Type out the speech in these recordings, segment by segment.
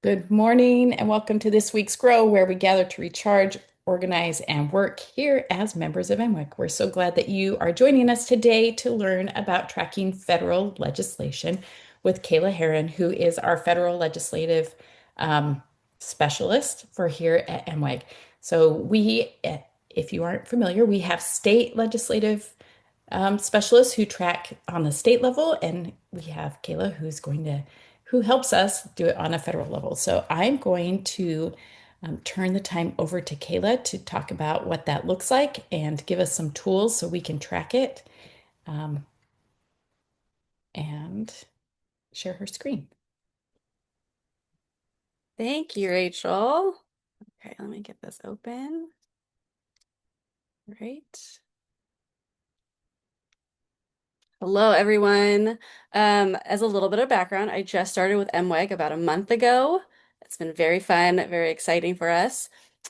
Good morning and welcome to this week's Grow, where we gather to recharge, organize, and work here as members of MWIC. We're so glad that you are joining us today to learn about tracking federal legislation with Kayla Herron, who is our federal legislative um, specialist for here at MWIC. If you aren't familiar, we have state legislative specialists who track on the state level, and we have Kayla who helps us do it on a federal level. So I'm going to turn the time over to Kayla to talk about what that looks like and give us some tools so we can track it um, and share her screen. Thank you, Rachel. Okay, let me get this open. Right. Hello, everyone. As a little bit of background, I just started with MWEG about a month ago. It's been very fun, very exciting for us.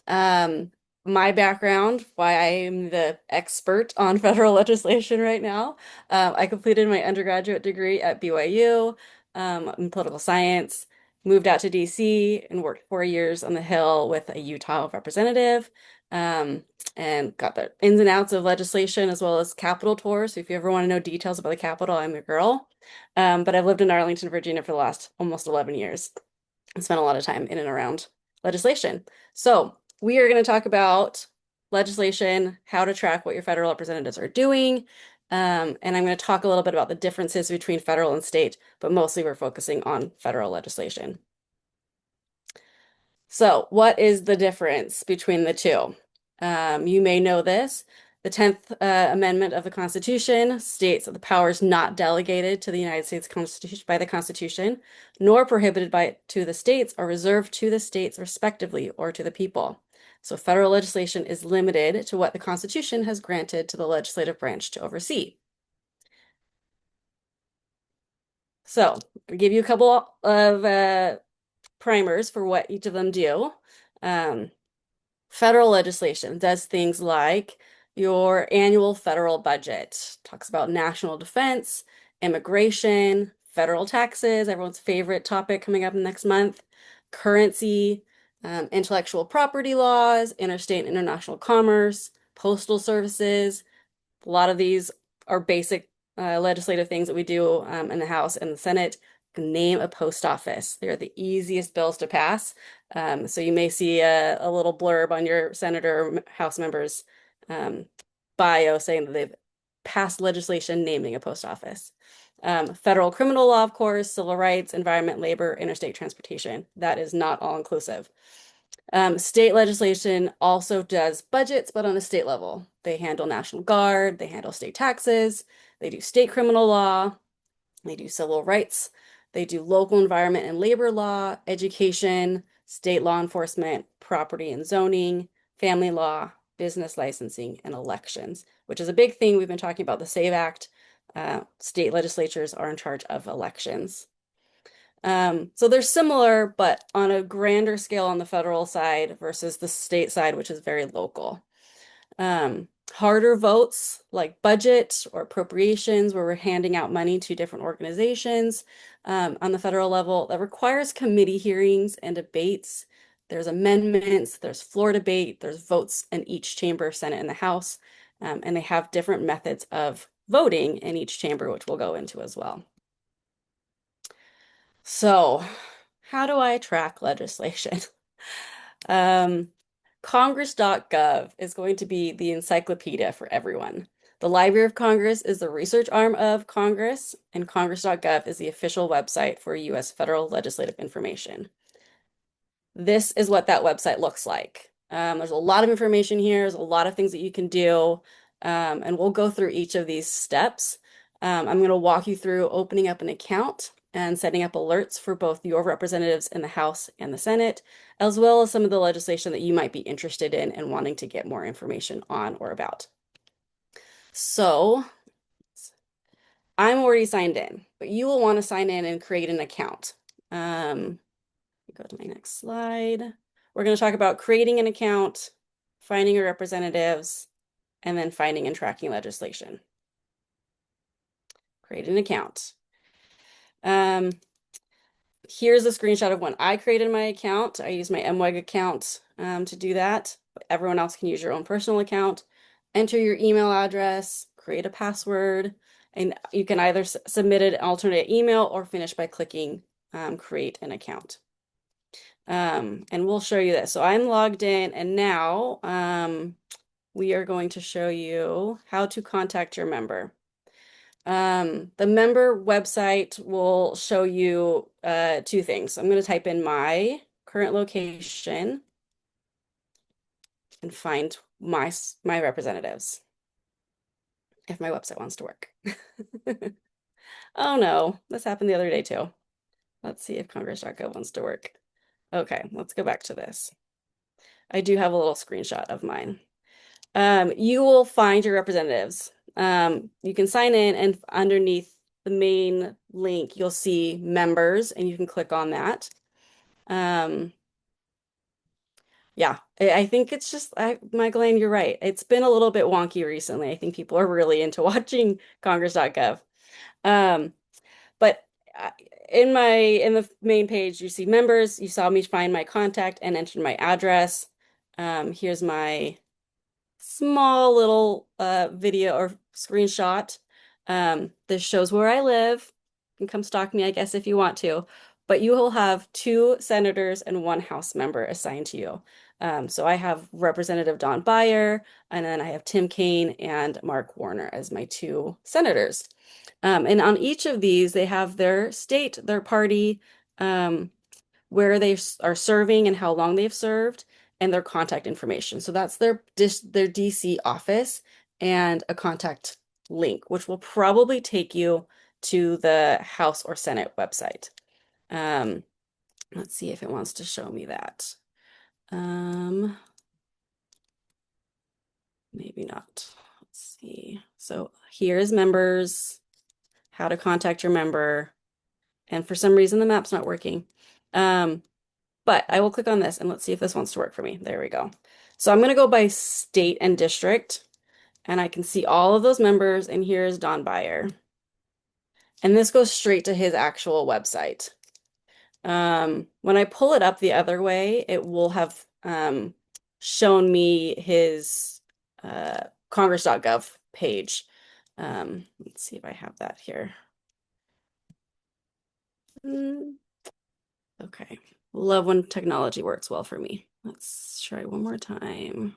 Um, my background, why I am the expert on federal legislation right now. I completed my undergraduate degree at BYU, in political science, moved out to DC and worked 4 years on the Hill with a Utah representative. Um, and got the ins and outs of legislation as well as Capitol tours. So if you ever want to know details about the Capitol, I'm your girl. But I've lived in Arlington, Virginia for the last almost 11 years. I spent a lot of time in and around legislation. So we are going to talk about legislation, how to track what your federal representatives are doing. And I'm going to talk a little bit about the differences between federal and state, but mostly we're focusing on federal legislation. So, what is the difference between the two? You may know this. The 10th Amendment of the Constitution states that the powers not delegated to the United States Constitution by the Constitution, nor prohibited by to the states, are reserved to the states respectively or to the people. So, federal legislation is limited to what the Constitution has granted to the legislative branch to oversee. So, I'll give you a couple of primers for what each of them do. Um, Federal legislation does things like your annual federal budget, talks about national defense, immigration, federal taxes, everyone's favorite topic coming up next month, currency, intellectual property laws, interstate and international commerce, postal services. A lot of these are basic legislative things that we do in the House and the Senate. Name a post office. They're the easiest bills to pass. So you may see a little blurb on your senator or House member's um, bio saying that they've passed legislation naming a post office. Federal criminal law, of course, civil rights, environment, labor, interstate transportation. That is not all inclusive. State legislation also does budgets, but on a state level. They handle National Guard, they handle state taxes, they do state criminal law, they do civil rights, they do local environment and labor law, education, state law enforcement, property and zoning, family law, business licensing, and elections, which is a big thing. We've been talking about the SAVE Act. State legislatures are in charge of elections. So they're similar, but on a grander scale on the federal side versus the state side, which is very local. Harder votes like budget or appropriations, where we're handing out money to different organizations on the federal level, that requires committee hearings and debates. There's amendments, there's floor debate, there's votes in each chamber, Senate and the House, and they have different methods of voting in each chamber, which we'll go into as well. So, how do I track legislation? Um, Congress.gov is going to be the encyclopedia for everyone. The Library of Congress is the research arm of Congress, and Congress.gov is the official website for U.S. federal legislative information. This is what that website looks like. There's a lot of information here. There's a lot of things that you can do, and we'll go through each of these steps. I'm going to walk you through opening up an account and setting up alerts for both your representatives in the House and the Senate, as well as some of the legislation that you might be interested in and wanting to get more information on or about. So I'm already signed in, but you will want to sign in and create an account. Go to my next slide. We're going to talk about creating an account, finding your representatives, and then finding and tracking legislation. Create an account. Here's a screenshot of when I created my account. I use my MWEG account to do that. Everyone else can use your own personal account. Enter your email address, create a password, and you can either submit an alternate email or finish by clicking create an account. And we'll show you this. So I'm logged in, and now we are going to show you how to contact your member. The member website will show you two things. I'm going to type in my current location and find my representatives if my website wants to work. Oh no, this happened the other day too. Let's see if congress.gov wants to work. Okay, let's go back to this. I do have a little screenshot of mine. You will find your representatives. You can sign in, and underneath the main link, you'll see members, and you can click on that. Um, yeah, I think it's just, Michael, you're right. It's been a little bit wonky recently. I think people are really into watching congress.gov. Um, but uh, in the main page, you see members. You saw me find my contact and enter my address. Here's my small little video or screenshot. This shows where I live. You can come stalk me, I guess, if you want to. But you will have two senators and one House member assigned to you. So I have Representative Don Beyer, and then I have Tim Kaine and Mark Warner as my two senators. And on each of these, they have their state, their party, um, where they are serving and how long they've served, and their contact information. So that's their DC office and a contact link, which will probably take you to the House or Senate website. Um, let's see if it wants to show me that. Um, maybe not. Let's see. So here's members, how to contact your member, and for some reason the map's not working. But I will click on this and let's see if this wants to work for me. There we go. So I'm going to go by state and district, and I can see all of those members, and here's Don Beyer. And this goes straight to his actual website. When I pull it up the other way, it will have shown me his congress.gov page. Let's see if I have that here. Okay. Love when technology works well for me. Let's try one more time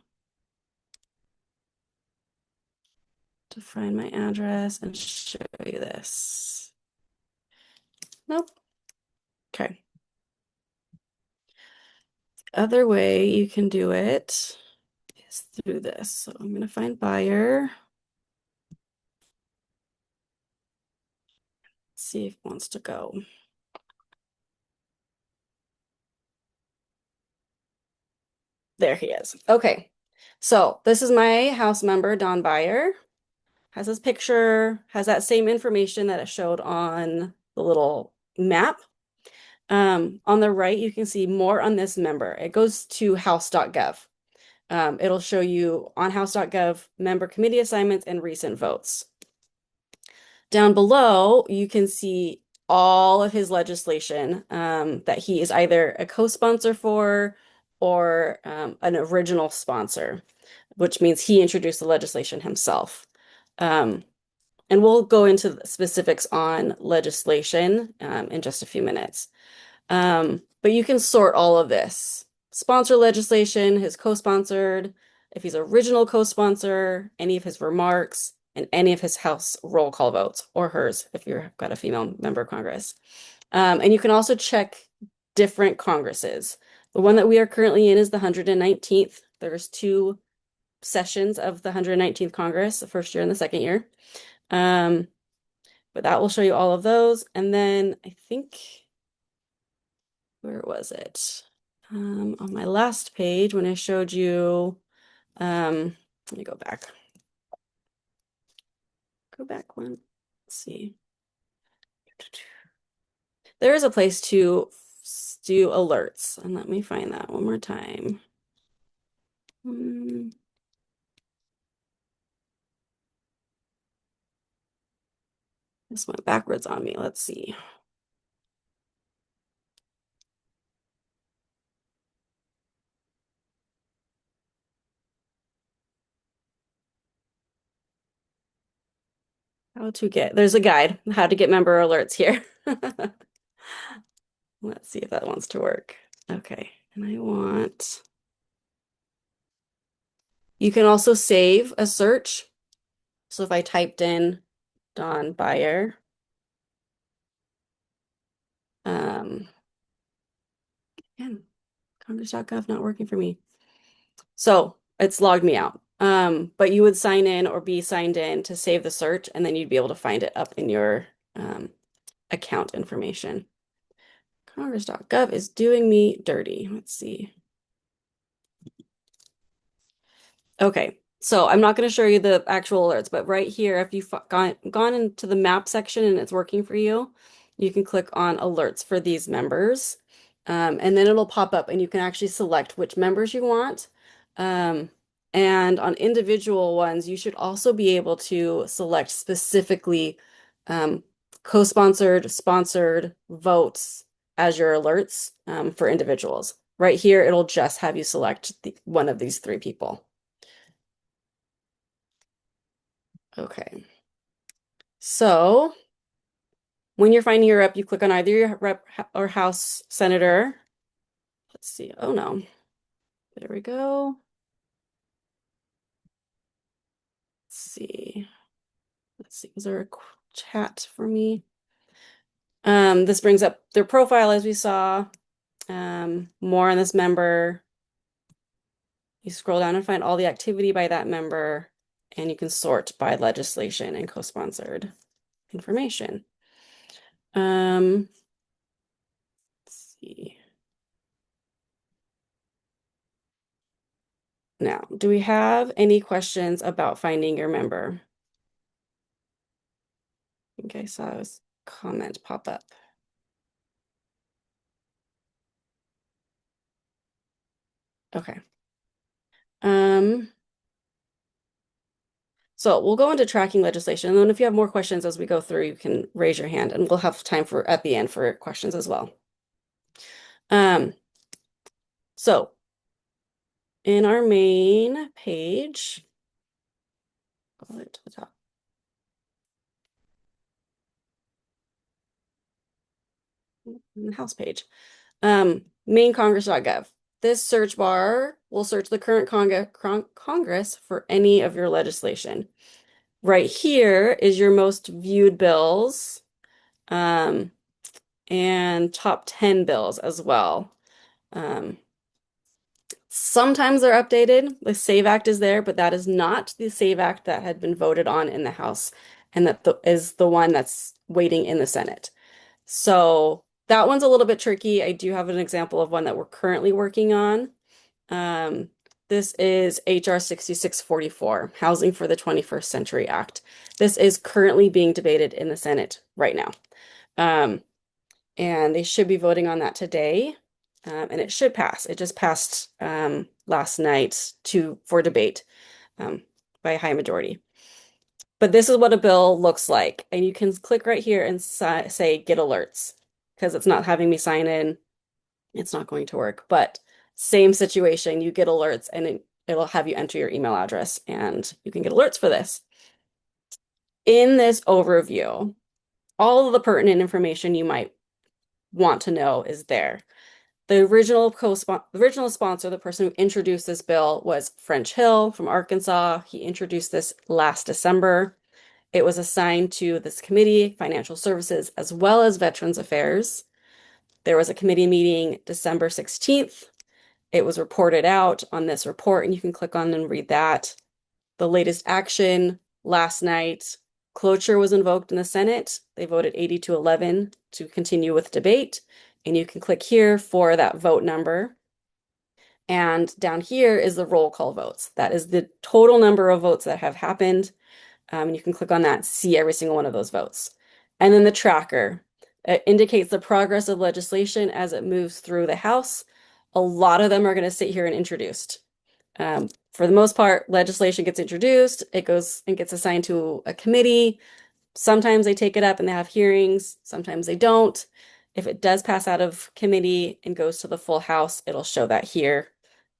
to find my address and show you this. Nope. Okay. The other way you can do it is through this. So I'm going to find buyer. See if it wants to go. There he is. Okay. So this is my house member, Don Beyer. Has his picture, has that same information that it showed on the little map. On the right, you can see more on this member. It goes to house.gov. It'll show you on house.gov member committee assignments and recent votes. Down below, you can see all of his legislation that he is either a co-sponsor for or an original sponsor, which means he introduced the legislation himself. And we'll go into the specifics on legislation in just a few minutes. But you can sort all of this. Sponsor legislation, his co-sponsored, if he's original co-sponsor, any of his remarks, and any of his House roll call votes, or hers, if you've got a female member of Congress. And you can also check different Congresses. The one that we are currently in is the 119th. There's two sessions of the 119th Congress, the first year and the second year. But that will show you all of those. And then I think, where was it? On my last page, when I showed you, let me go back. Go back one. Let's see. There is a place to do alerts. And let me find that one more time. This went backwards on me. Let's see. there's a guide, how to get member alerts here. Let's see if that wants to work. Okay, and you can also save a search. So if I typed in Don Buyer, um, again, Congress.gov not working for me. So it's logged me out. But you would sign in or be signed in to save the search, and then you'd be able to find it up in your account information. Congress.gov is doing me dirty. Let's see. Okay, so I'm not going to show you the actual alerts, but right here, if you've gone into the map section and it's working for you, you can click on alerts for these members. And then it'll pop up and you can actually select which members you want. Um, and on individual ones, you should also be able to select specifically co-sponsored, sponsored votes as your alerts for individuals. Right here, it'll just have you select one of these three people. Okay. So when you're finding your rep, you click on either your rep or House senator. Let's see. Oh no. There we go. Let's see. Let's see. Is there a chat for me? This brings up their profile as we saw. More on this member. You scroll down and find all the activity by that member, and you can sort by legislation and co-sponsored information. Let's see. Now, do we have any questions about finding your member? I think I saw a comment pop up. Okay. So we'll go into tracking legislation, and then if you have more questions as we go through, you can raise your hand, and we'll have time for at the end for questions as well. So in our main page, go right to the top. In the House page. Main Congress.gov. This search bar will search the current Congress for any of your legislation. Right here is your most viewed bills, and top 10 bills as well. Sometimes they're updated. The SAVE Act is there, but that is not the SAVE Act that had been voted on in the House, and that is the one that's waiting in the Senate. So that one's a little bit tricky. I do have an example of one that we're currently working on. This is HR 6644, Housing for the 21st Century Act. This is currently being debated in the Senate right now. And they should be voting on that today. And it should pass. It just passed last night for debate by a high majority. But this is what a bill looks like. And you can click right here and say get alerts because it's not having me sign in. It's not going to work. But same situation, you get alerts and it'll have you enter your email address and you can get alerts for this. In this overview, all of the pertinent information you might want to know is there. The original sponsor, the person who introduced this bill, was French Hill from Arkansas. He introduced this last December. It was assigned to this committee, Financial Services, as well as Veterans Affairs. There was a committee meeting December 16th. It was reported out on this report, and you can click on and read that. The latest action last night, cloture was invoked in the Senate. They voted 80-11 to continue with debate. And you can click here for that vote number. And down here is the roll call votes. That is the total number of votes that have happened. And you can click on that, see every single one of those votes. And then the tracker. It indicates the progress of legislation as it moves through the House. A lot of them are going to sit here and introduced. For the most part, legislation gets introduced, it goes and gets assigned to a committee. Sometimes they take it up and they have hearings, sometimes they don't. If it does pass out of committee and goes to the full House, it'll show that here.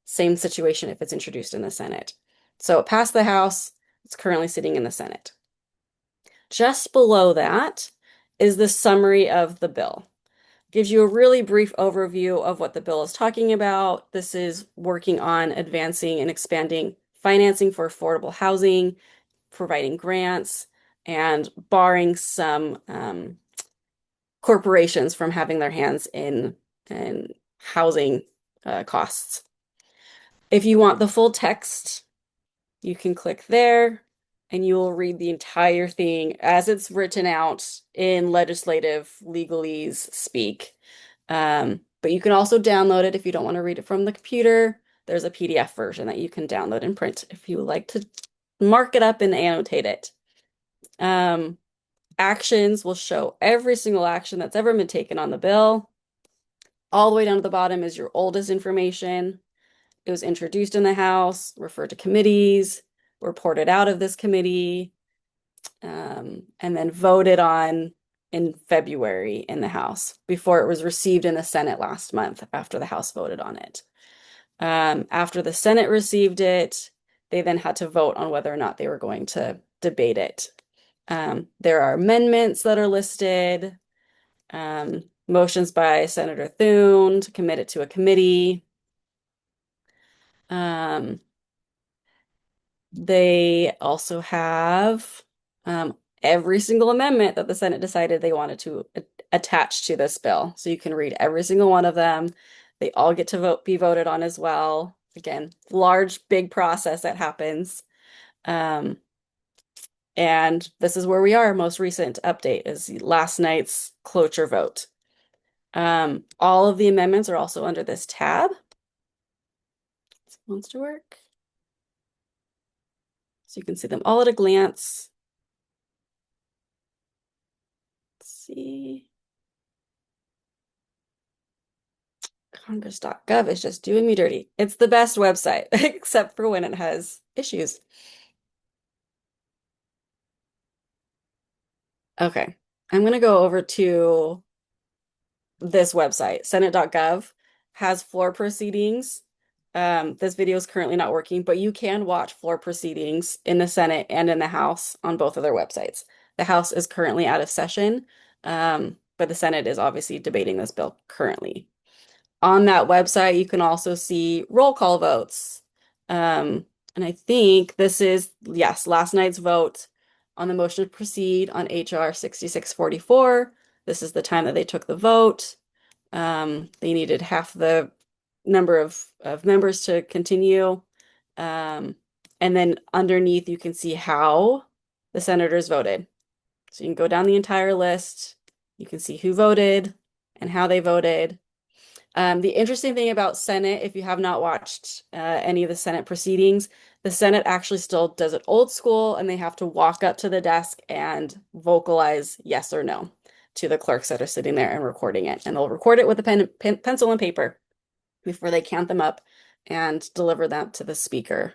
Same situation if it's introduced in the Senate. So it passed the House, it's currently sitting in the Senate. Just below that is the summary of the bill. Gives you a really brief overview of what the bill is talking about. This is working on advancing and expanding financing for affordable housing, providing grants, and barring some corporations from having their hands in housing costs. If you want the full text, you can click there and you will read the entire thing as it's written out in legislative legalese speak. But you can also download it if you don't want to read it from the computer. There's a PDF version that you can download and print if you would like to mark it up and annotate it. Um, Actions will show every single action that's ever been taken on the bill. All the way down to the bottom is your oldest information. It was introduced in the House, referred to committees, reported out of this committee, and then voted on in February in the House before it was received in the Senate last month after the House voted on it. After the Senate received it, they then had to vote on whether or not they were going to debate it. There are amendments that are listed, motions by Senator Thune to commit it to a committee. They also have every single amendment that the Senate decided they wanted to attach to this bill. So you can read every single one of them. They all get to be voted on as well. Again, large, big process that happens. Um, and this is where we are. Most recent update is last night's cloture vote. All of the amendments are also under this tab. This wants to work. So you can see them all at a glance. Let's see. Congress.gov is just doing me dirty. It's the best website, except for when it has issues. Okay, I'm going to go over to this website. Senate.gov has floor proceedings. This video is currently not working, but you can watch floor proceedings in the Senate and in the House on both of their websites. The House is currently out of session, but the Senate is obviously debating this bill currently. On that website, you can also see roll call votes. And I think this is, yes, last night's vote on the motion to proceed on HR 6644. This is the time that they took the vote. They needed half the number of members to continue. And then underneath, you can see how the senators voted. So you can go down the entire list. You can see who voted and how they voted. The interesting thing about Senate, if you have not watched any of the Senate proceedings, the Senate actually still does it old school, and they have to walk up to the desk and vocalize yes or no to the clerks that are sitting there and recording it. And they'll record it with a pencil and paper before they count them up and deliver that to the speaker.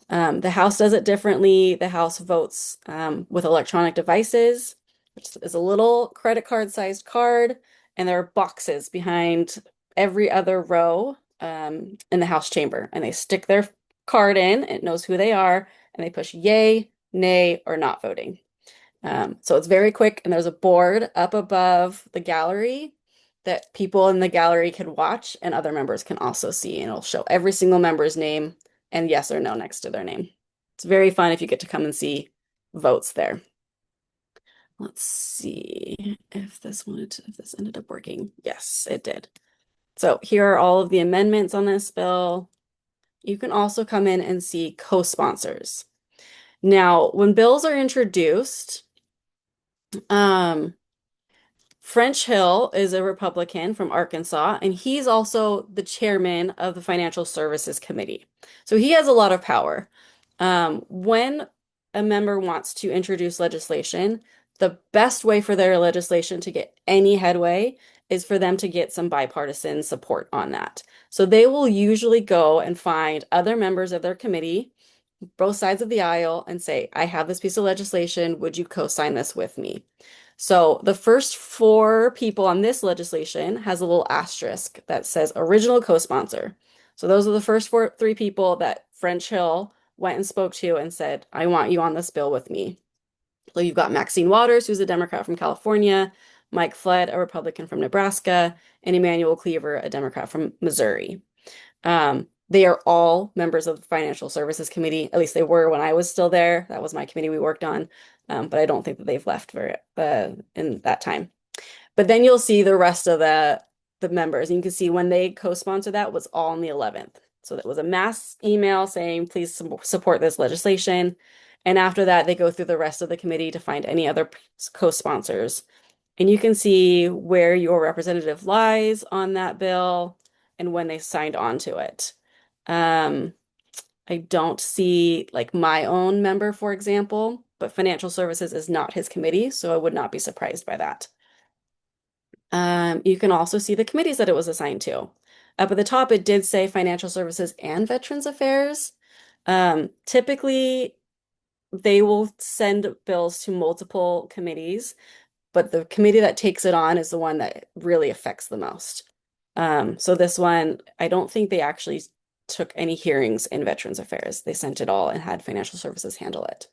The House does it differently. The House votes with electronic devices, which is a little credit card sized card, and there are boxes behind every other row in the House chamber, and they stick their card in, it knows who they are, and they push yay, nay, or not voting. So it's very quick, and there's a board up above the gallery that people in the gallery can watch, and other members can also see, and it'll show every single member's name and yes or no next to their name. It's very fun if you get to come and see votes there. Let's see if this ended up working. Yes, it did. So here are all of the amendments on this bill. You can also come in and see co-sponsors. Now, when bills are introduced, French Hill is a Republican from Arkansas, and he's also the chairman of the Financial Services Committee. So he has a lot of power. When a member wants to introduce legislation, the best way for their legislation to get any headway is for them to get some bipartisan support on that. So they will usually go and find other members of their committee, both sides of the aisle, and say, I have this piece of legislation. Would you co-sign this with me? So the first 4 people on this legislation has a little asterisk that says original co-sponsor. So those are the first 3 people that French Hill went and spoke to and said, I want you on this bill with me. So you've got Maxine Waters, who's a Democrat from California, Mike Flood, a Republican from Nebraska, and Emmanuel Cleaver, a Democrat from Missouri. They are all members of the Financial Services Committee. At least they were when I was still there. That was my committee we worked on. But I don't think that they've left for in that time. But then you'll see the rest of the members, and you can see when they co-sponsor that was all on the 11th. So that was a mass email saying, please support this legislation. And after that, they go through the rest of the committee to find any other co-sponsors. And you can see where your representative lies on that bill and when they signed on to it. Um, I don't see like my own member, for example, but financial services is not his committee, so I would not be surprised by that. You can also see the committees that it was assigned to. Up at the top, it did say Financial Services and Veterans Affairs. Typically, they will send bills to multiple committees, but the committee that takes it on is the one that really affects the most. So this one, I don't think they actually took any hearings in Veterans Affairs. They sent it all and had Financial Services handle it.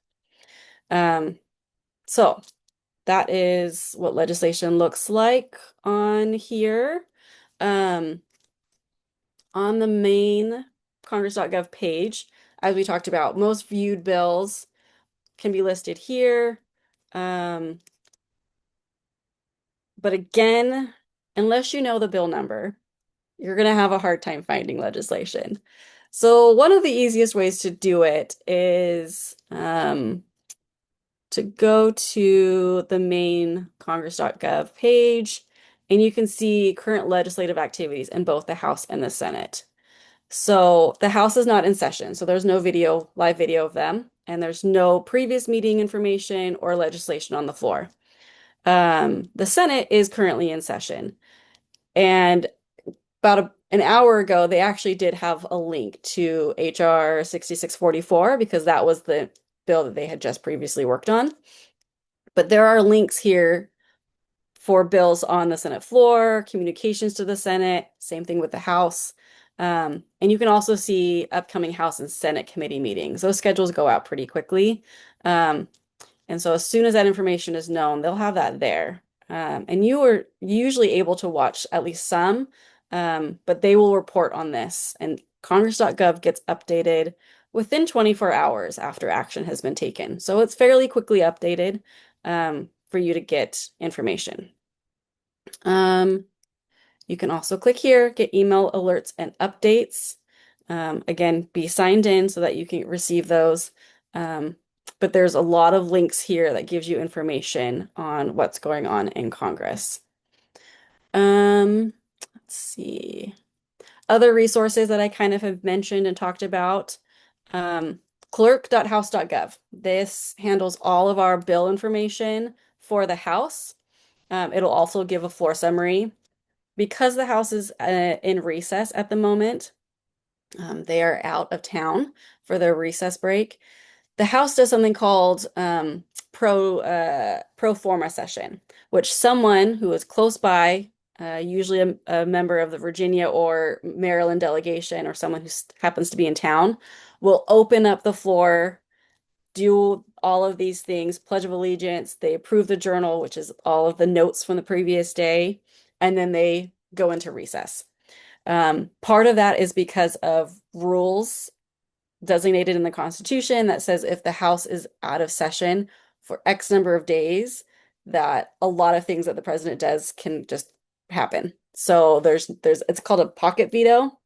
Um, so that is what legislation looks like on here. Um, on the main congress.gov page, as we talked about, most viewed bills can be listed here. But again, unless you know the bill number, you're going to have a hard time finding legislation. So one of the easiest ways to do it is to go to the main congress.gov page, and you can see current legislative activities in both the House and the Senate. So the House is not in session, so there's no live video of them, and there's no previous meeting information or legislation on the floor. The Senate is currently in session, and about an hour ago, they actually did have a link to HR 6644 because that was the bill that they had just previously worked on. But there are links here for bills on the Senate floor, communications to the Senate, same thing with the House. And you can also see upcoming House and Senate committee meetings. Those schedules go out pretty quickly. And so as soon as that information is known, they'll have that there. And you are usually able to watch at least some, but they will report on this. And congress.gov gets updated within 24 hours after action has been taken. So it's fairly quickly updated for you to get information. You can also click here, get email alerts and updates. Again, be signed in so that you can receive those. But there's a lot of links here that gives you information on what's going on in Congress. Let's see. Other resources that I kind of have mentioned and talked about. Clerk.house.gov. This handles all of our bill information for the House. It'll also give a floor summary. Because the House is in recess at the moment, they are out of town for their recess break. The House does something called pro forma session, which someone who is close by, usually a member of the Virginia or Maryland delegation, or someone who happens to be in town, will open up the floor, do all of these things, Pledge of Allegiance, they approve the journal, which is all of the notes from the previous day, and then they go into recess. Part of that is because of rules designated in the Constitution that says if the House is out of session for X number of days, that a lot of things that the president does can just happen. So there's it's called a pocket veto.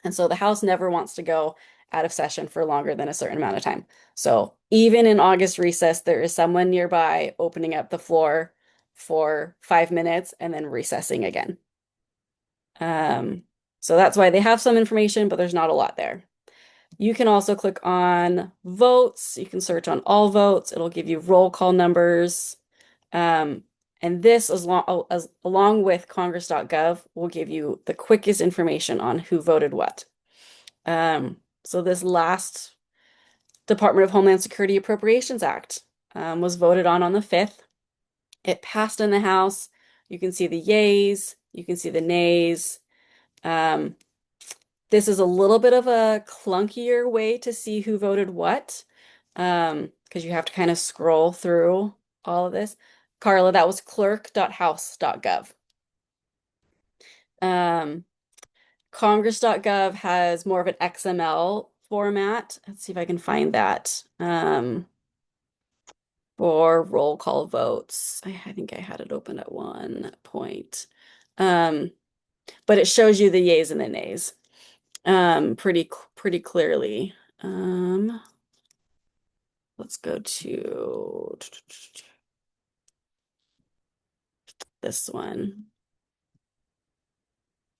And so the House never wants to go out of session for longer than a certain amount of time. So even in August recess, there is someone nearby opening up the floor for 5 minutes and then recessing again. So that's why they have some information, but there's not a lot there. You can also click on votes. You can search on all votes. It'll give you roll call numbers. And this, along with congress.gov, will give you the quickest information on who voted what. So this last Department of Homeland Security Appropriations Act was voted on the 5th. It passed in the House. You can see the yays, you can see the nays. This is a little bit of a clunkier way to see who voted what. because you have to kind of scroll through all of this. Carla, that was clerk.house.gov. Um, Congress.gov has more of an XML format. Let's see if I can find that. For roll call votes. I think I had it open at one point. Um, but it shows you the yays and the nays pretty clearly. Let's go to this one.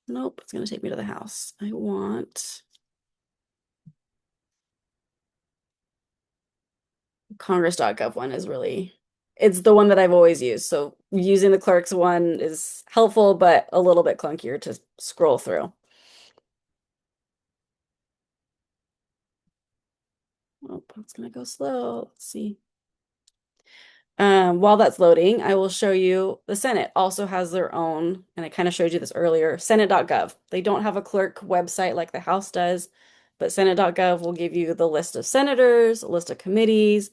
Nope, it's gonna take me to the house. I want Congress.gov one is really it's the one that I've always used. So using the clerk's one is helpful, but a little bit clunkier to scroll through. Oh, it's gonna go slow. Let's see. While that's loading, I will show you the Senate also has their own, and I kind of showed you this earlier, Senate.gov. They don't have a clerk website like the House does, but Senate.gov will give you the list of senators, a list of committees,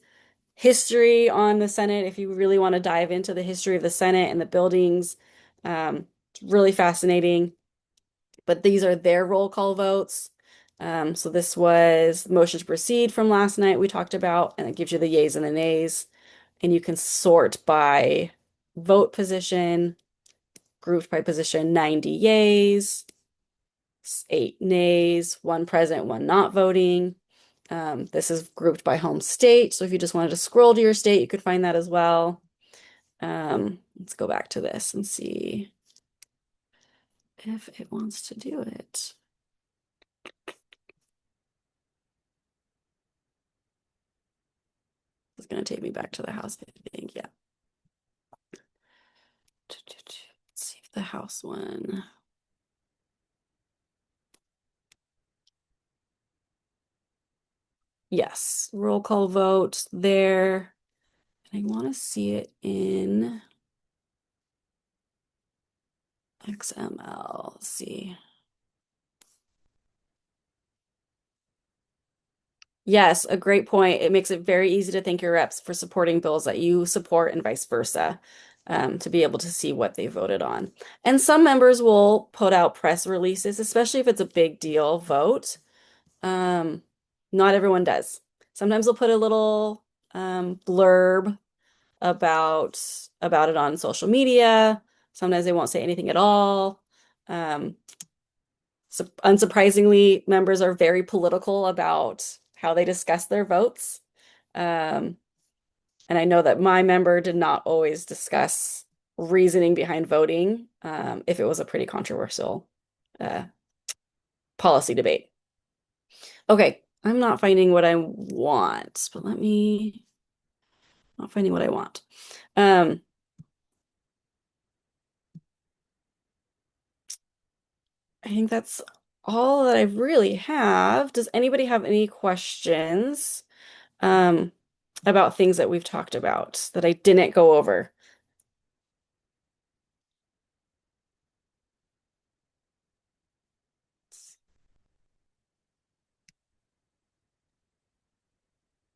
history on the Senate if you really want to dive into the history of the Senate and the buildings. It's really fascinating. But these are their roll call votes. So this was motion to proceed from last night we talked about, and it gives you the yays and the nays. And you can sort by vote position, grouped by position, 90 yays, 8 nays, one present, one not voting. This is grouped by home state. So if you just wanted to scroll to your state, you could find that as well. Let's go back to this and see if it wants to do it. It's going to take me back to the house, I think. Yeah. Let's see if the house one. Yes, roll call vote there. And I want to see it in XML. Let's see. Yes, a great point. It makes it very easy to thank your reps for supporting bills that you support and vice versa, to be able to see what they voted on. And some members will put out press releases, especially if it's a big deal vote. Um, Not everyone does. Sometimes they'll put a little blurb about it on social media. Sometimes they won't say anything at all. Um, so unsurprisingly, members are very political about how they discuss their votes. Um, and I know that my member did not always discuss reasoning behind voting if it was a pretty controversial uh, policy debate. Okay, I'm not finding what I want, but not finding what I want. Um, I think that's all that I really have. Does anybody have any questions um, about things that we've talked about that I didn't go over?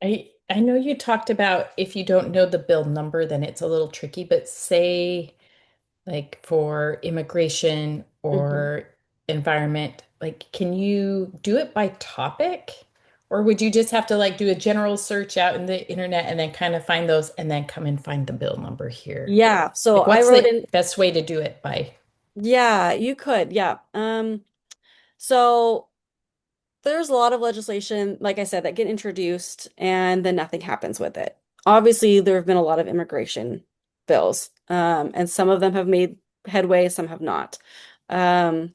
I know you talked about if you don't know the bill number, then it's a little tricky, but say like for immigration Mhm. or environment, like can you do it by topic? Or would you just have to like do a general search out in the internet and then kind of find those and then come and find the bill number here? Yeah, so Like I what's wrote the in, best way to do it by? yeah, you could, yeah. So there's a lot of legislation, like I said, that get introduced and then nothing happens with it. Obviously, there have been a lot of immigration bills, and some of them have made headway, some have not. Um,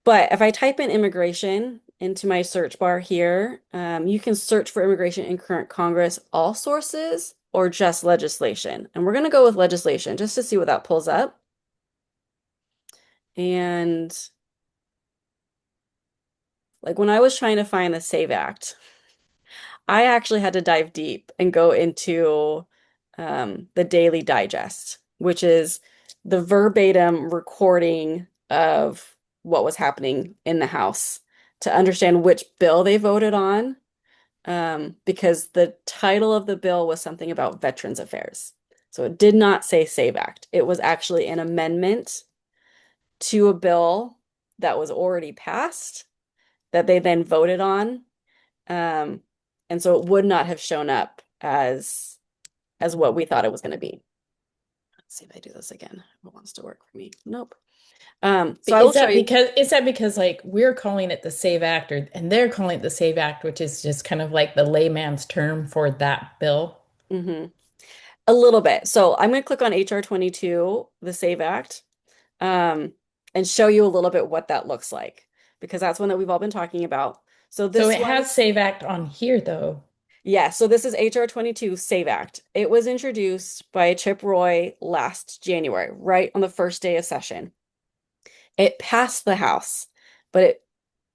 but if I type in immigration into my search bar here, you can search for immigration in current Congress, all sources, or just legislation. And we're going to go with legislation just to see what that pulls up. And like when I was trying to find the SAVE Act, I actually had to dive deep and go into the Daily Digest, which is the verbatim recording of what was happening in the House to understand which bill they voted on. because the title of the bill was something about Veterans Affairs. So it did not say SAVE Act. It was actually an amendment to a bill that was already passed that they then voted on. Um, and so it would not have shown up as what we thought it was going to be. Let's see if I do this again. If it wants to work for me. Nope. So I will show you. Is that because like we're calling it the SAVE Act or and they're calling it the SAVE Act, which is just kind of like the layman's term for that bill? Hmm. A little bit. So I'm going to click on HR 22, the SAVE Act, um, and show you a little bit what that looks like because that's one that we've all been talking about. So So this it one, has SAVE Act on here though. yeah, so this is HR 22 SAVE Act. It was introduced by Chip Roy last January, right on the first day of session. It passed the House, but it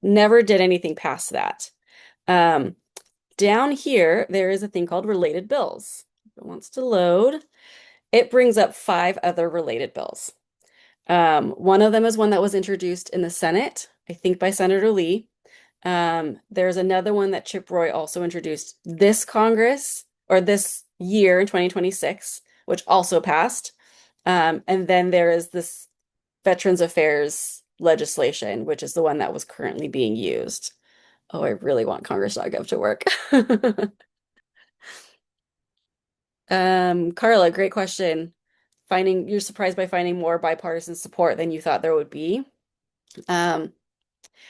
never did anything past that. Um, Down here, there is a thing called related bills. If it wants to load, it brings up five other related bills. One of them is one that was introduced in the Senate, I think by Senator Lee. There's another one that Chip Roy also introduced this Congress or this year in 2026, which also passed. And then there is this Veterans Affairs legislation, which is the one that was currently being used. Oh, I really want Congress.gov to work. Carla, great question. You're surprised by finding more bipartisan support than you thought there would be. Um,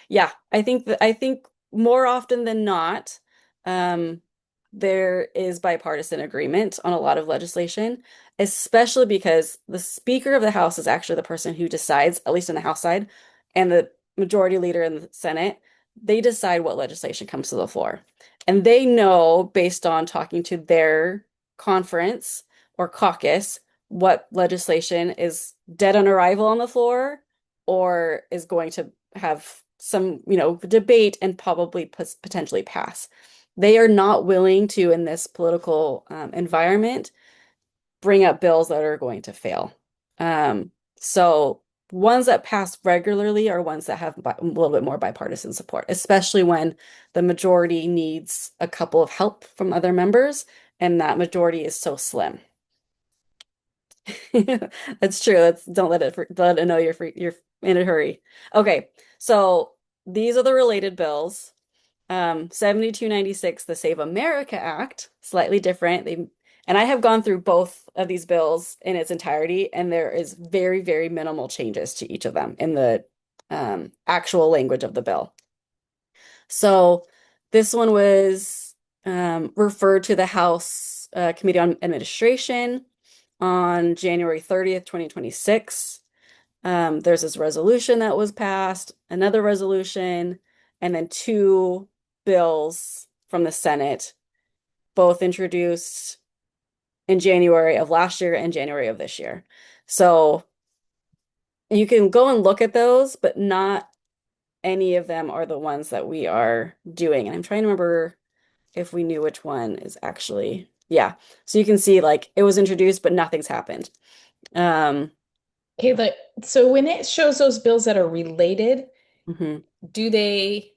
Yeah, I think more often than not, um, there is bipartisan agreement on a lot of legislation, especially because the Speaker of the House is actually the person who decides, at least in the House side, and the Majority Leader in the Senate, they decide what legislation comes to the floor. And they know, based on talking to their conference or caucus, what legislation is dead on arrival on the floor or is going to have some, debate and probably potentially pass. They are not willing to, in this political environment, bring up bills that are going to fail. So ones that pass regularly are ones that have a little bit more bipartisan support, especially when the majority needs a couple of help from other members, and that majority is so slim. That's true. Don't let it know you're in a hurry. Okay, so these are the related bills. 7296, the Save America Act, slightly different. And I have gone through both of these bills in its entirety, and there is very, very minimal changes to each of them in the actual language of the bill. So this one was referred to the House Committee on Administration on January 30th, 2026. There's this resolution that was passed, another resolution, and then two bills from the Senate, both introduced in January of last year and January of this year. So you can go and look at those, but not any of them are the ones that we are doing. And I'm trying to remember if we knew which one is actually, yeah. So you can see like it was introduced, but nothing's happened. Um, Kayla, so when it shows those bills that are related, mhm. do they,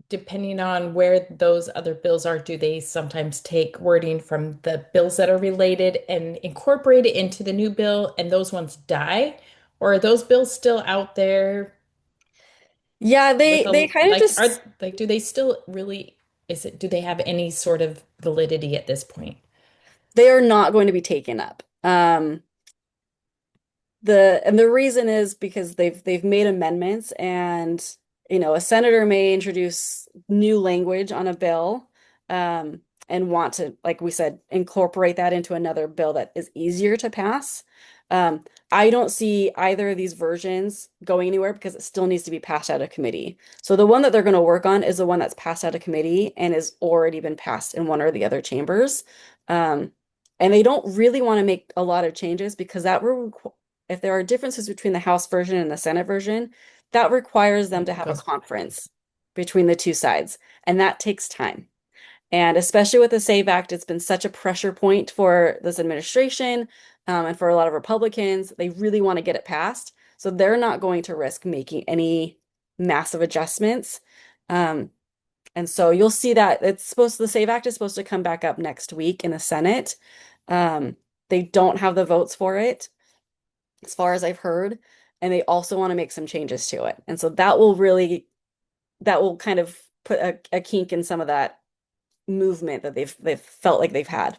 depending on where those other bills are, do they sometimes take wording from the bills that are related and incorporate it into the new bill and those ones die? Or are those bills still out there Yeah, with they a kind of like just are like do they still really do they have any sort of validity at this point? they are not going to be taken up. The reason is because they've made amendments and a senator may introduce new language on a bill and want to, like we said, incorporate that into another bill that is easier to pass. Um, I don't see either of these versions going anywhere because it still needs to be passed out of committee. So the one that they're going to work on is the one that's passed out of committee and has already been passed in one or the other chambers. Um, and they don't really want to make a lot of changes because that will if there are differences between the House version and the Senate version, that requires them to It have a goes, conference between the two sides, and that takes time. And especially with the SAVE Act, it's been such a pressure point for this administration, and for a lot of Republicans. They really want to get it passed. So they're not going to risk making any massive adjustments. Um, And so you'll see that the SAVE Act is supposed to come back up next week in the Senate. Um, they don't have the votes for it, as far as I've heard, and they also want to make some changes to it. And so that will kind of put a kink in some of that movement that they've felt like they've had.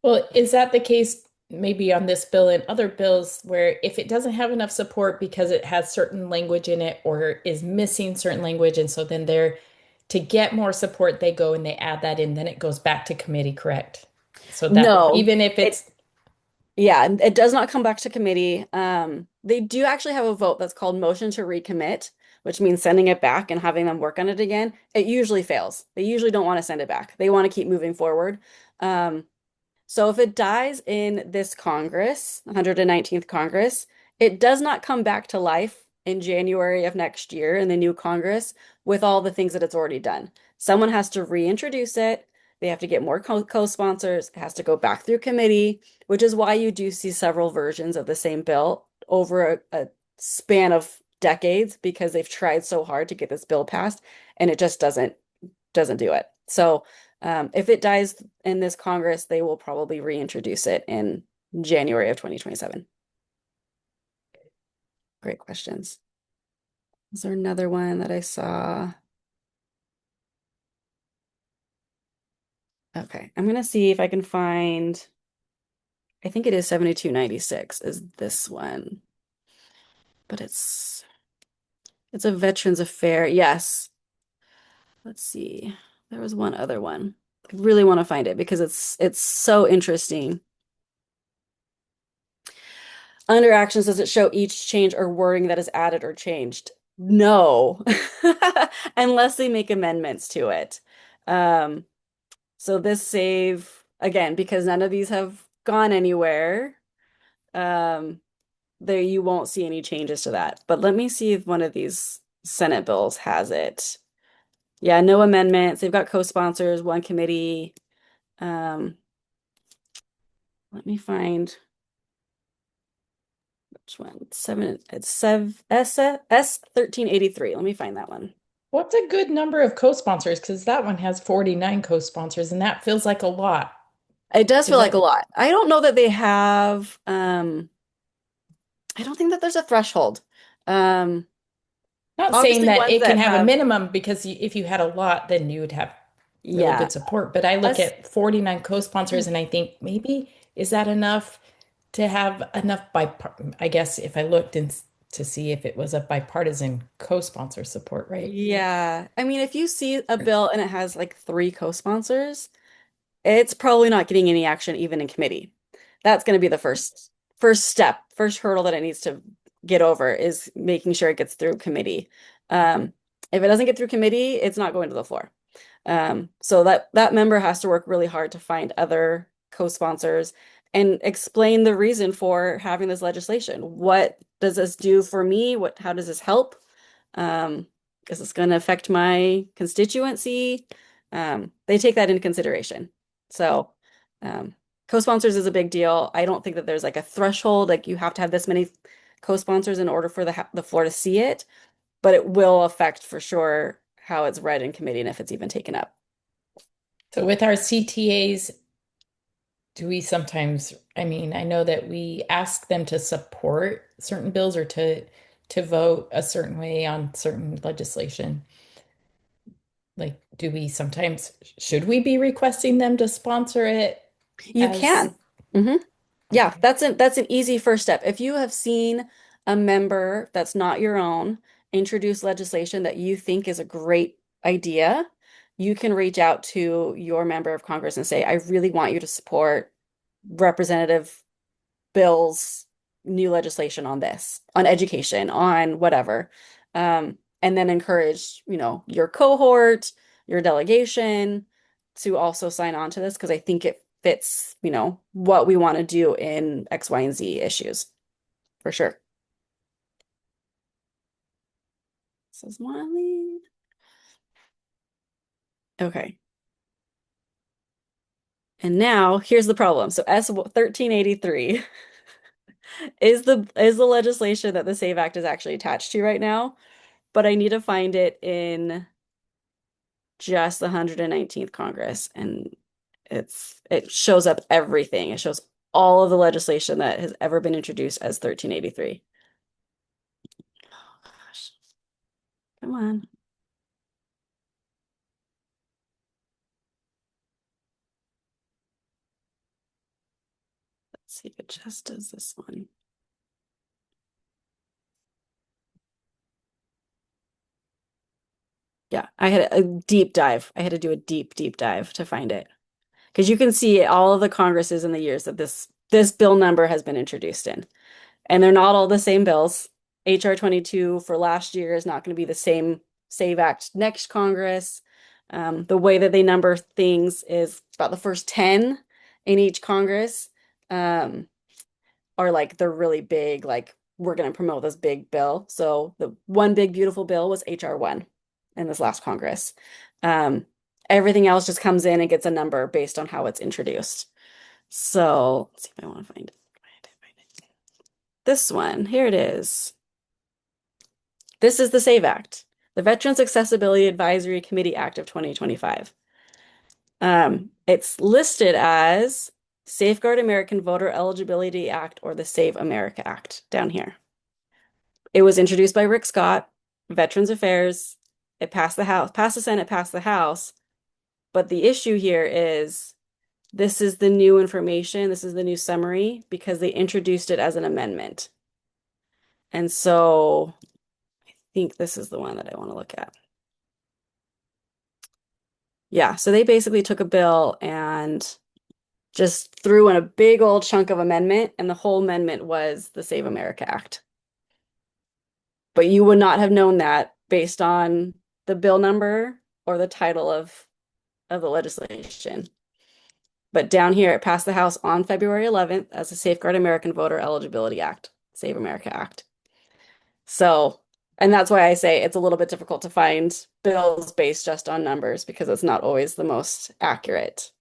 Well, is that the case maybe on this bill and other bills where if it doesn't have enough support because it has certain language in it or is missing certain language, and so then they're to get more support, they go and they add that in, then it goes back to committee, correct? So that No, even if it it's yeah, it does not come back to committee. They do actually have a vote that's called motion to recommit, which means sending it back and having them work on it again. It usually fails. They usually don't want to send it back. They want to keep moving forward. Um, So if it dies in this Congress, 119th Congress, it does not come back to life in January of next year in the new Congress with all the things that it's already done. Someone has to reintroduce it. They have to get more co-sponsors. It has to go back through committee, which is why you do see several versions of the same bill over a span of decades because they've tried so hard to get this bill passed and it just doesn't do it. So if it dies in this Congress, they will probably reintroduce it in January of 2027. Great questions. Is there another one that I saw? Okay, I'm gonna see if I can find, I think it is 7296 is this one, but it's a Veterans Affair. Yes. Let's see. There was one other one. I really want to find it because it's so interesting. Under actions, does it show each change or wording that is added or changed? No, unless they make amendments to it. Um, so this save, again, because none of these have gone anywhere, um, there you won't see any changes to that. But let me see if one of these Senate bills has it. Yeah, no amendments. They've got co-sponsors, one committee. Um, let me find which one. It's S 1383. Let me find that one. what's a good number of co-sponsors? Because that one has 49 co-sponsors, and that feels like a lot. It does Is feel like a that lot. I don't know that they have I don't think that there's a threshold. Um not saying Obviously that ones it can that have a have minimum because if you had a lot, then you would have really yeah. good support. But I look S at 49 co-sponsors and I think maybe is that enough to have enough I guess if I looked and to see if it was a bipartisan co-sponsor support, right? yeah. I mean, if you see a bill and it has like three co-sponsors, it's probably not getting any action even in committee. That's going to be the first step, first hurdle that it needs to get over is making sure it gets through committee. Um, if it doesn't get through committee, it's not going to the floor. So that member has to work really hard to find other co-sponsors and explain the reason for having this legislation. What does this do for me? How does this help? Um, is this going to affect my constituency? They take that into consideration. So, um, co-sponsors is a big deal. I don't think that there's like a threshold, like you have to have this many co-sponsors in order for the floor to see it, but it will affect for sure how it's read in committee and if it's even taken up. So with our CTAs, do we sometimes, I mean, I know that we ask them to support certain bills or to vote a certain way on certain legislation. Like, do we sometimes, should we be requesting them to sponsor it You as, can. hmm Yeah, okay. that's an easy first step. If you have seen a member that's not your own introduce legislation that you think is a great idea, you can reach out to your member of Congress and say, I really want you to support Representative Bill's new legislation on this, on education, on whatever. And then encourage, your cohort, your delegation to also sign on to this because I think it fits, what we want to do in X, Y, and Z issues for sure. This is Molly. Okay. And now here's the problem. So S 1383 is the legislation that the SAVE Act is actually attached to right now, but I need to find it in just the 119th Congress, and it shows up everything. It shows all of the legislation that has ever been introduced as 1383. Oh gosh. Come on. Let's see if it just does this one. Yeah, I had a deep dive. I had to do a deep dive to find it. Because you can see all of the Congresses in the years that this bill number has been introduced in. And they're not all the same bills. HR 22 for last year is not going to be the same SAVE Act next Congress. The way that they number things is about the first 10 in each Congress are like they're really big, like we're going to promote this big bill. So the one big beautiful bill was HR 1 in this last Congress. Um, Everything else just comes in and gets a number based on how it's introduced. So let's see if I want to find it. This one, here it is. This is the SAVE Act, the Veterans Accessibility Advisory Committee Act of 2025. It's listed as Safeguard American Voter Eligibility Act or the Save America Act down here. It was introduced by Rick Scott, Veterans Affairs. It passed the House, passed the Senate, passed the House. But the issue here is this is the new information, this is the new summary because they introduced it as an amendment. And so I think this is the one that I want to look at. Yeah, so they basically took a bill and just threw in a big old chunk of amendment, and the whole amendment was the Save America Act. But you would not have known that based on the bill number or the title of the legislation. But down here, it passed the House on February 11th as a Safeguard American Voter Eligibility Act, Save America Act. So, and that's why I say it's a little bit difficult to find bills based just on numbers because it's not always the most accurate.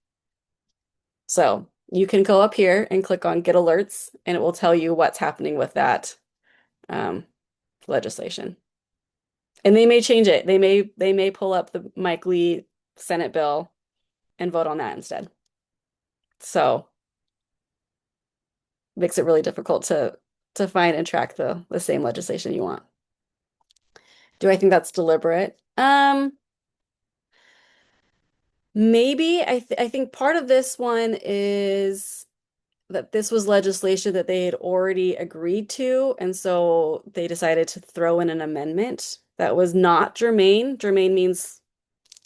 So you can go up here and click on Get Alerts, and it will tell you what's happening with that um, legislation. And they may change it. They may pull up the Mike Lee Senate bill and vote on that instead. So makes it really difficult to find and track the same legislation you want. Do I think that's deliberate? Maybe I think part of this one is that this was legislation that they had already agreed to, and so they decided to throw in an amendment that was not germane. Germane means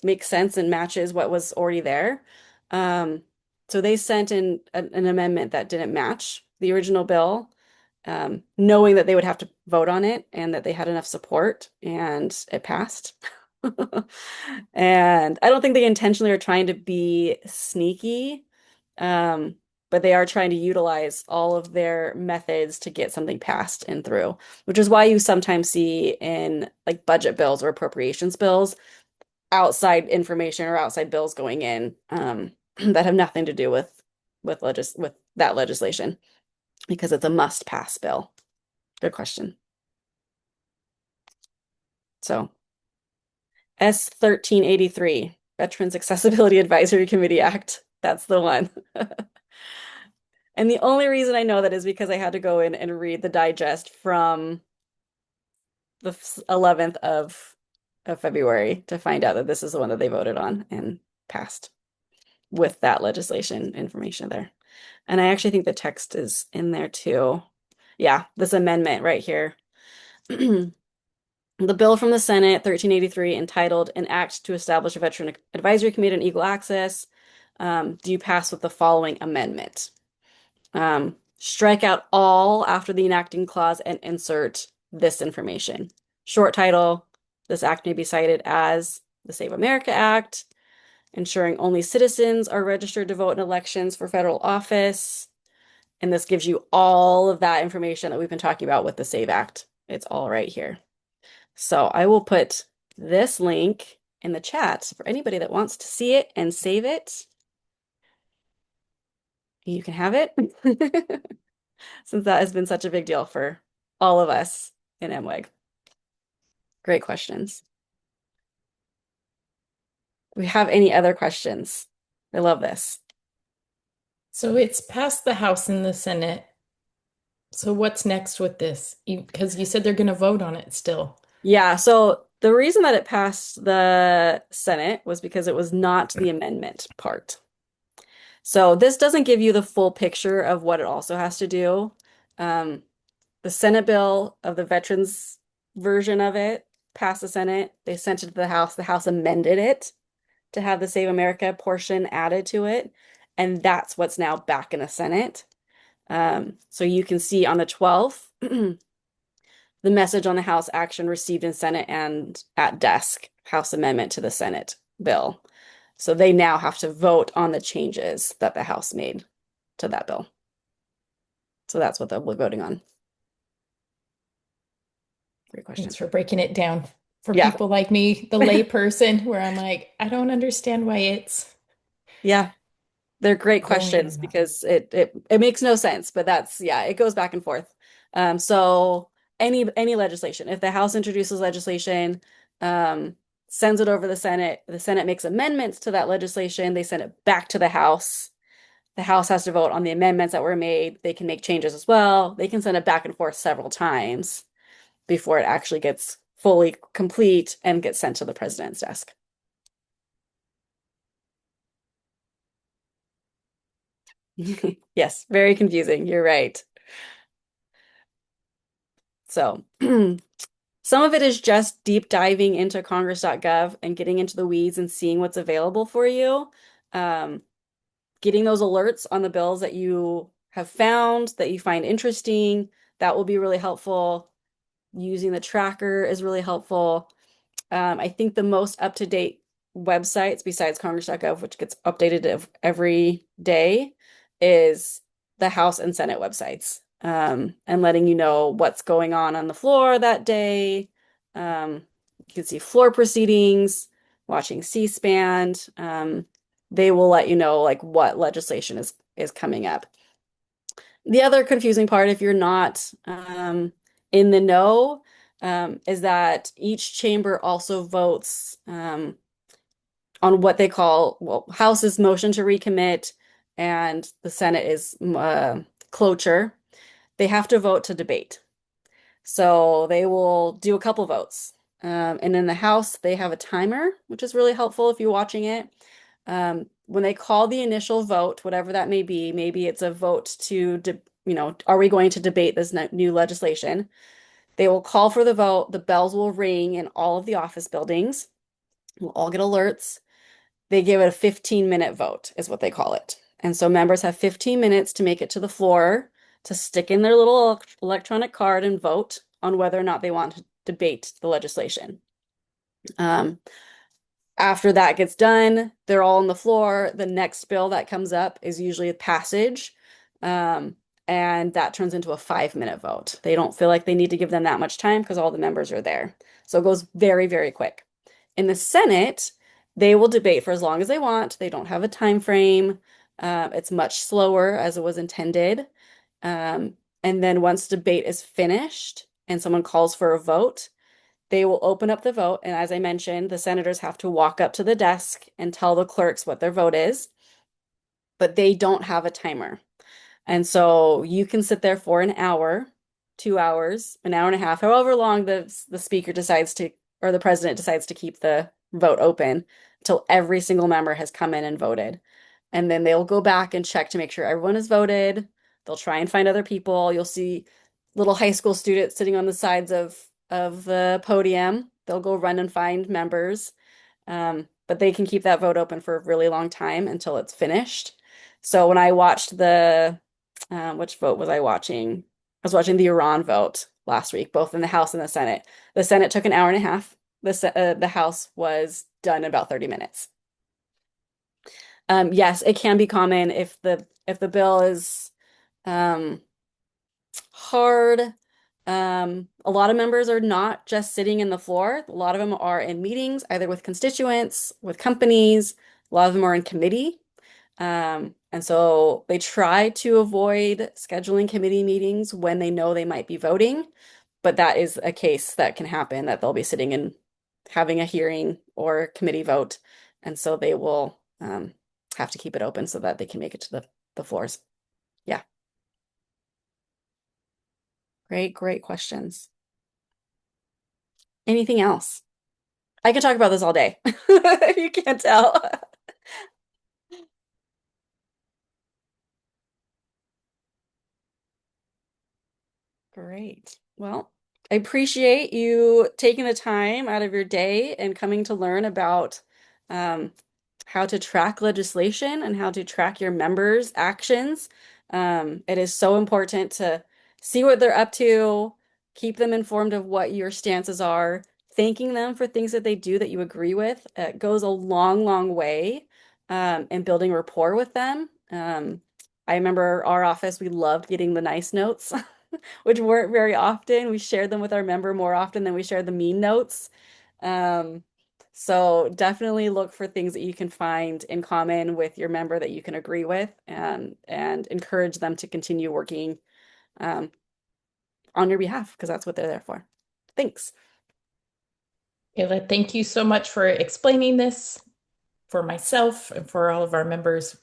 makes sense and matches what was already there. Um, so they sent in an amendment that didn't match the original bill, knowing that they would have to vote on it and that they had enough support, and it passed. And I don't think they intentionally are trying to be sneaky, um, but they are trying to utilize all of their methods to get something passed and through, which is why you sometimes see in like budget bills or appropriations bills outside information or outside bills going in that have nothing to do with that legislation because it's a must pass bill. Good question. So S 1383, Veterans Accessibility Advisory Committee Act. That's the one. And the only reason I know that is because I had to go in and read the digest from the 11th of February to find out that this is the one that they voted on and passed with that legislation information there. And I actually think the text is in there too. Yeah, this amendment right here. The bill from the Senate, 1383, entitled An Act to Establish a Veteran Advisory Committee on Equal Access, do you pass with the following amendment? Strike out all after the enacting clause and insert this information. Short title, this act may be cited as the Save America Act, ensuring only citizens are registered to vote in elections for federal office. And this gives you all of that information that we've been talking about with the SAVE Act. It's all right here. So I will put this link in the chat for anybody that wants to see it and save it. You can have it since that has been such a big deal for all of us in MWEG. Great questions. we have any other questions? I love this. So it's passed the House and the Senate. So what's next with this? Because you said they're going to vote on it still. Yeah, so the reason that it passed the Senate was because it was not the amendment part. So this doesn't give you the full picture of what it also has to do. Um, the Senate bill of the veterans version of it passed the Senate. They sent it to the House. The House amended it to have the Save America portion added to it. And that's what's now back in the Senate. So you can see on the 12th, the message on the House action received in Senate and at desk, House amendment to the Senate bill. So they now have to vote on the changes that the House made to that bill. So that's what they'll be voting on. Great Thanks question. for breaking it down for Yeah. people like me, the lay person, where I'm like, I don't understand why it's Yeah. They're great going questions or not. because it makes no sense, but that's yeah, it goes back and forth. So any legislation, if the House introduces legislation, um, sends it over the Senate makes amendments to that legislation, they send it back to the House. The House has to vote on the amendments that were made. They can make changes as well. They can send it back and forth several times before it actually gets fully complete and gets sent to the president's desk. Yes, very confusing. You're right. So some of it is just deep diving into congress.gov and getting into the weeds and seeing what's available for you. Um, Getting those alerts on the bills that you have found that you find interesting, that will be really helpful. Using the tracker is really helpful. I think the most up-to-date websites besides congress.gov, which gets updated every day, is the House and Senate websites, and letting you know what's going on the floor that day. You can see floor proceedings, watching C-SPAN. They will let you know like what legislation is coming up. The other confusing part, if you're not in the know, is that each chamber also votes on what they call, well, House's motion to recommit, and the Senate is cloture. They have to vote to debate. So they will do a couple votes. And in the House, they have a timer, which is really helpful if you're watching it. When they call the initial vote, whatever that may be, maybe it's a vote to, are we going to debate this new legislation? They will call for the vote. The bells will ring in all of the office buildings. We'll all get alerts. They give it a 15-minute vote, is what they call it. And so members have 15 minutes to make it to the floor to stick in their little electronic card and vote on whether or not they want to debate the legislation. Um, After that gets done, they're all on the floor. The next bill that comes up is usually a passage, um, and that turns into a 5-minute vote. They don't feel like they need to give them that much time because all the members are there. So it goes very, very quick. In the Senate, they will debate for as long as they want. They don't have a time frame. It's much slower as it was intended. And then once debate is finished and someone calls for a vote, they will open up the vote. And as I mentioned, the senators have to walk up to the desk and tell the clerks what their vote is, but they don't have a timer. And so you can sit there for an hour, 2 hours, an hour and a half, however long the speaker decides to, or the president decides to keep the vote open until every single member has come in and voted. And then they'll go back and check to make sure everyone has voted. They'll try and find other people. You'll see little high school students sitting on the sides of the podium. They'll go run and find members. But they can keep that vote open for a really long time until it's finished. So when I watched which vote was I watching? I was watching the Iran vote last week, both in the House and the Senate. The Senate took an hour and a half. The House was done in about 30 minutes. Yes, it can be common if the bill is um, hard. A lot of members are not just sitting in the floor. A lot of them are in meetings, either with constituents, with companies. A lot of them are in committee. And so they try to avoid scheduling committee meetings when they know they might be voting, but that is a case that can happen that they'll be sitting and having a hearing or committee vote, And so they will have to keep it open so that they can make it to the floors. Yeah, great questions. Anything else? I could talk about this all day. You can't tell. Great. Well, I appreciate you taking the time out of your day and coming to learn about um, how to track legislation and how to track your members' actions. It is so important to see what they're up to, keep them informed of what your stances are, thanking them for things that they do that you agree with. It goes a long way in building rapport with them. I remember our office, we loved getting the nice notes. Which weren't very often. We shared them with our member more often than we shared the mean notes. Um, so definitely look for things that you can find in common with your member that you can agree with and encourage them to continue working um, on your behalf because that's what they're there for. Thanks. Kayla, thank you so much for explaining this for myself and for all of our members.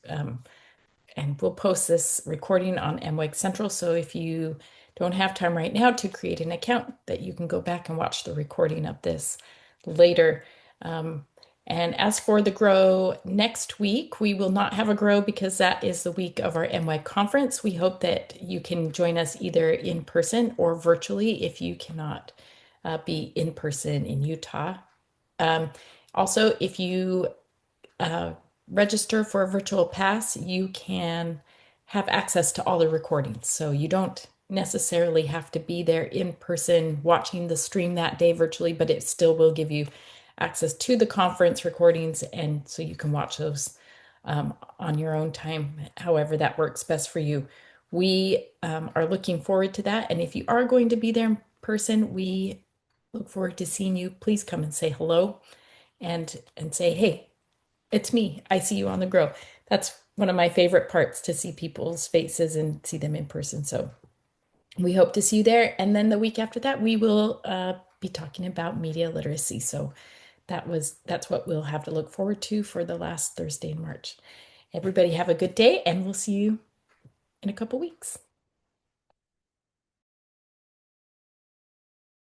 And we'll post this recording on MWEG Central. So if you don't have time right now to create an account, that you can go back and watch the recording of this later. Um, and as for the grow next week, we will not have a grow because that is the week of our MWEG conference. We hope that you can join us either in person or virtually if you cannot be in person in Utah. Um, Also, if you uh, register for a virtual pass, you can have access to all the recordings. So you don't necessarily have to be there in person watching the stream that day virtually, but it still will give you access to the conference recordings. And so you can watch those on your own time, however that works best for you. We are looking forward to that. And if you are going to be there in person, we look forward to seeing you. Please come and say hello and say, hey, it's me. I see you on the grow. That's one of my favorite parts to see people's faces and see them in person. So we hope to see you there. And then the week after that, we will be talking about media literacy. So that's what we'll have to look forward to for the last Thursday in March. Everybody have a good day, and we'll see you in a couple weeks.